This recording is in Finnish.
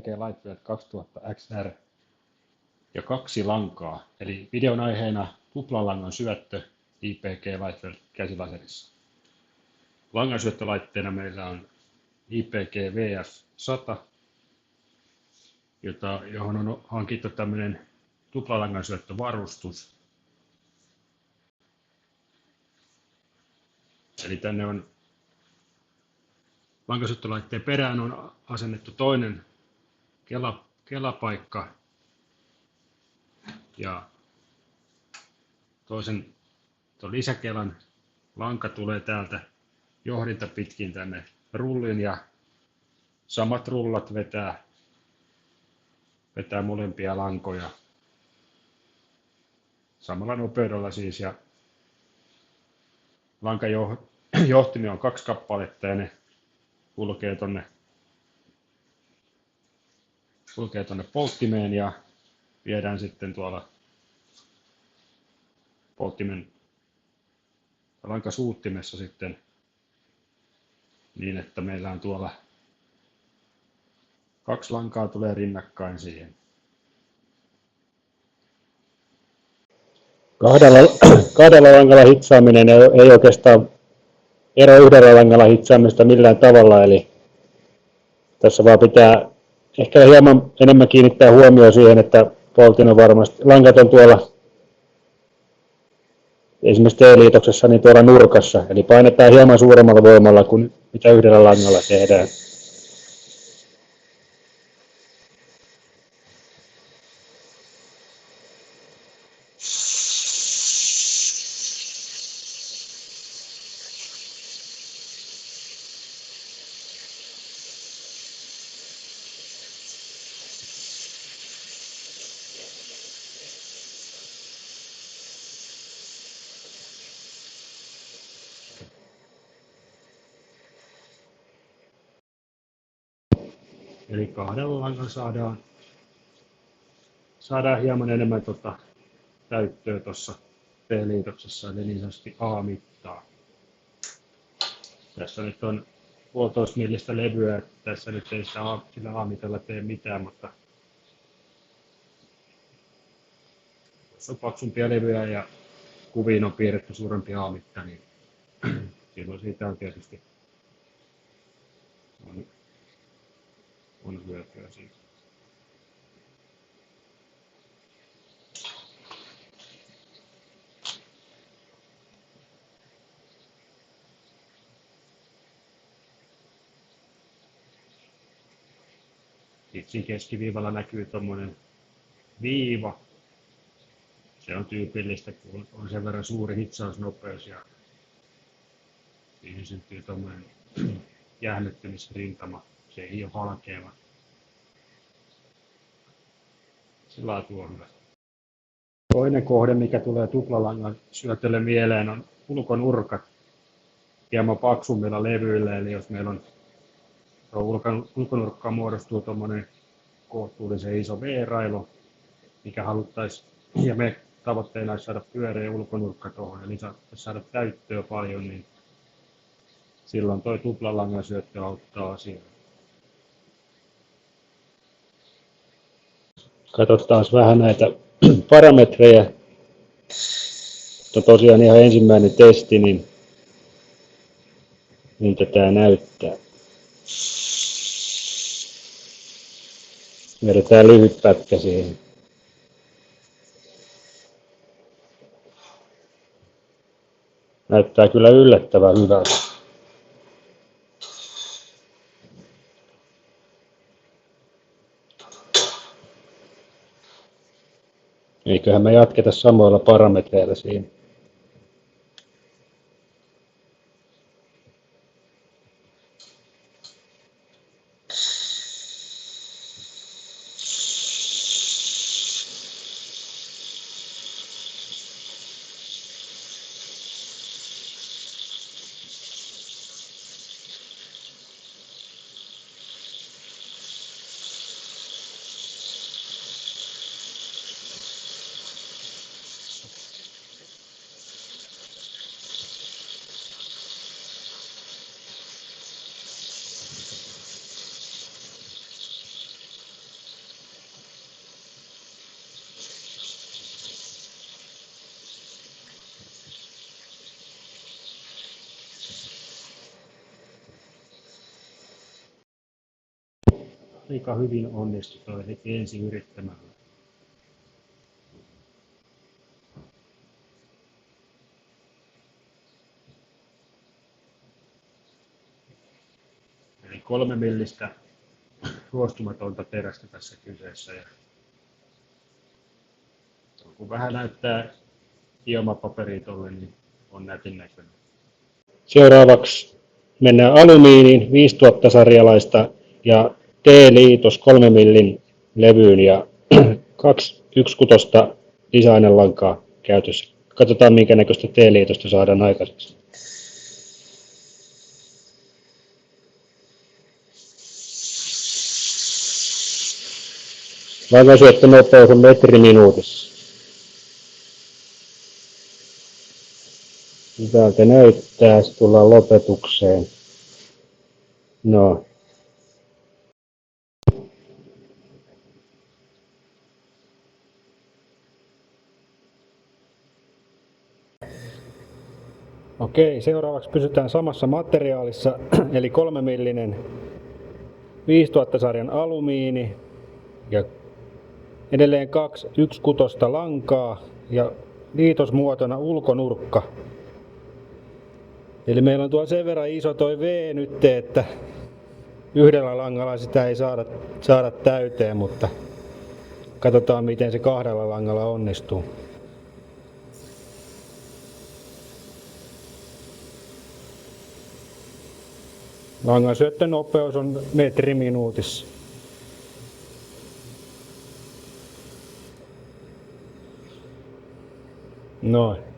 IPG Lightweight 2000 XR ja 2 lankaa, eli videon aiheena tuplalangan syöttö IPG Lightweight käsilaserissa. Langansyöttölaitteena meillä on IPG VF100, johon on hankittu tämmöinen tuplalangan syöttövarustus. Eli tänne on langansyöttölaitteen perään on asennettu toinen kelapaikka ja toisen lisäkelan lanka tulee täältä johdinta pitkin tänne rullin ja samat rullat vetää molempia lankoja samalla nopeudella siis, ja lankajohtimi on 2 kappaletta ja ne kulkee tonne polttimeen ja viedään sitten tuolla polttimen lankasuuttimessa sitten niin, että meillä on tuolla 2 lankaa tulee rinnakkain siihen. Kahdella langalla hitsaaminen ei oikeastaan ero yhdellä langalla hitsaamista millään tavalla, eli tässä vaan pitää ehkä hieman enemmän kiinnittää huomioon siihen, että poltin on varmasti, lankat on tuolla esimerkiksi T-liitoksessa niin tuolla nurkassa, eli painetaan hieman suuremmalla voimalla kuin mitä yhdellä langalla tehdään. Eli kahdella langalla saadaan hieman enemmän täyttöä tuossa T-liitoksessa, eli niin sanotusti A-mittaa. Tässä nyt on 1,5 millistä levyä, tässä nyt ei sillä A-mitalla tee mitään, mutta jos on paksumpia levyjä ja kuviin on piirretty suurempi A-mitta, niin silloin siitä on tietysti on hyötyä siitä. Sitten keskiviivalla näkyy tuommoinen viiva. Se on tyypillistä, kun on sen verran suuri hitsausnopeus ja siihen syntyy tuommoinen jähmettymisrintama. Se ei ole halkeava. Se laatu on hyvä. Toinen kohde, mikä tulee tuplalangan syötölle mieleen, on ulkonurkat hieman paksummilla levyillä. Eli jos meillä on ulkonurkkaan muodostuu tuommoinen kohtuullisen iso V-railo, mikä haluttaisiin, ja me tavoitteena olisi saada pyöreä ulkonurkka tuohon, eli saada täyttöä paljon, niin silloin tuo tuplalangan syöttö auttaa asiaa. Katsotaan vähän näitä parametreja. Tosiaan ihan ensimmäinen testi, niin miltä tämä näyttää. Vedetään lyhyt pätkä siihen. Näyttää kyllä yllättävän hyvältä. Eiköhän me jatketa samoilla parametreilla siinä. aika hyvin onnistui toi heti ensi yrittämällä. Eli 3 millistä ruostumatonta terästä tässä kyseessä. Ja kun vähän näyttää ilmapaperia tolle, niin on nätin näköinen. Seuraavaksi mennään alumiiniin 5000 sarjalaista ja T-liitos 3 millin levyyn ja 2 1/6 designerlankaa käytössä. Katsotaan minkä näköistä T-liitosta saadaan aikaiseksi. Langansyöttönopeus on metri minuutissa. Täältä näyttää, sitten tullaan lopetukseen. No. Okei, seuraavaksi pysytään samassa materiaalissa, eli 3 millinen 5000 sarjan alumiini ja edelleen 2 1/6 lankaa ja liitosmuotona ulkonurkka. Eli meillä on tuo sen verran iso toi V nyt, että yhdellä langalla sitä ei saada täyteen, mutta katsotaan miten se 2 langalla onnistuu. Langan syöttönopeus on metri minuutissa. Noin.